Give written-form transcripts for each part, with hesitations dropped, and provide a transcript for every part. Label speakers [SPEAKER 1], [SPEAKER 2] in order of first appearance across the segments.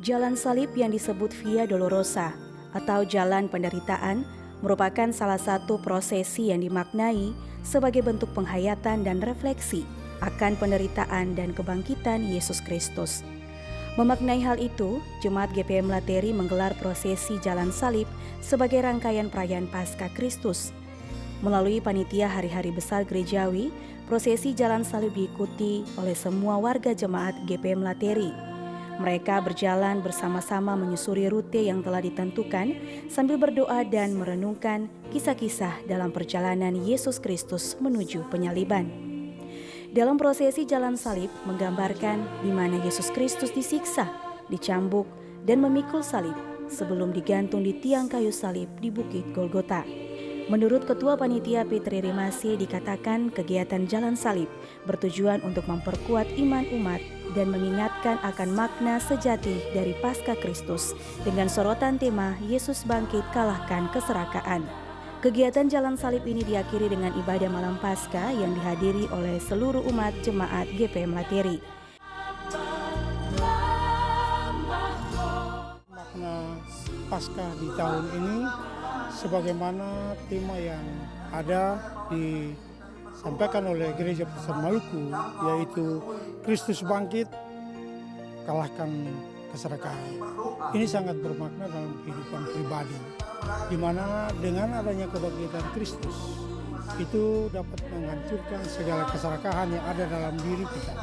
[SPEAKER 1] Jalan salib yang disebut Via Dolorosa atau Jalan Penderitaan merupakan salah satu prosesi yang dimaknai sebagai bentuk penghayatan dan refleksi akan penderitaan dan kebangkitan Yesus Kristus. Memaknai hal itu, Jemaat GPM Lateri menggelar prosesi Jalan Salib sebagai rangkaian perayaan Paskah Kristus. Melalui panitia hari-hari besar gerejawi, prosesi Jalan Salib diikuti oleh semua warga Jemaat GPM Lateri. Mereka berjalan bersama-sama menyusuri rute yang telah ditentukan sambil berdoa dan merenungkan kisah-kisah dalam perjalanan Yesus Kristus menuju penyaliban. Dalam prosesi Jalan Salib menggambarkan di mana Yesus Kristus disiksa, dicambuk, dan memikul salib sebelum digantung di tiang kayu salib di Bukit Golgota. Menurut Ketua Panitia Petri Rimasi dikatakan kegiatan Jalan Salib bertujuan untuk memperkuat iman umat dan mengingatkan akan makna sejati dari Paskah Kristus dengan sorotan tema Yesus bangkit kalahkan keserakahan. Kegiatan Jalan Salib ini diakhiri dengan ibadah malam Paskah yang dihadiri oleh seluruh umat Jemaat GPM Lateri.
[SPEAKER 2] Makna Paskah di tahun ini sebagaimana tema yang ada disampaikan oleh Gereja Besar Maluku, yaitu Kristus bangkit, kalahkan keserakahan. Ini sangat bermakna dalam kehidupan pribadi, di mana dengan adanya kebangkitan Kristus itu dapat menghancurkan segala keserakahan yang ada dalam diri kita.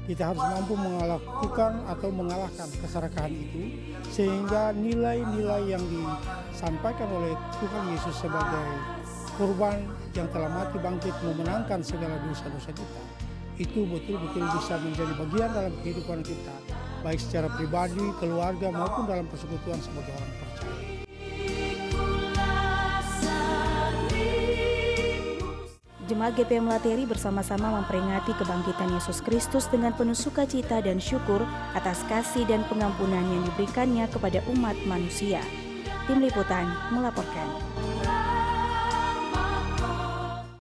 [SPEAKER 2] Kita harus mampu melakukan atau mengalahkan keserakahan itu, sehingga nilai-nilai yang disampaikan oleh Tuhan Yesus sebagai korban yang telah mati bangkit memenangkan segala dosa-dosa kita, itu betul-betul bisa menjadi bagian dalam kehidupan kita, baik secara pribadi, keluarga, maupun dalam persekutuan sebagai orang percaya.
[SPEAKER 1] Jemaat GPM Lateri bersama-sama memperingati kebangkitan Yesus Kristus dengan penuh sukacita dan syukur atas kasih dan pengampunan yang diberikannya kepada umat manusia. Tim Liputan melaporkan.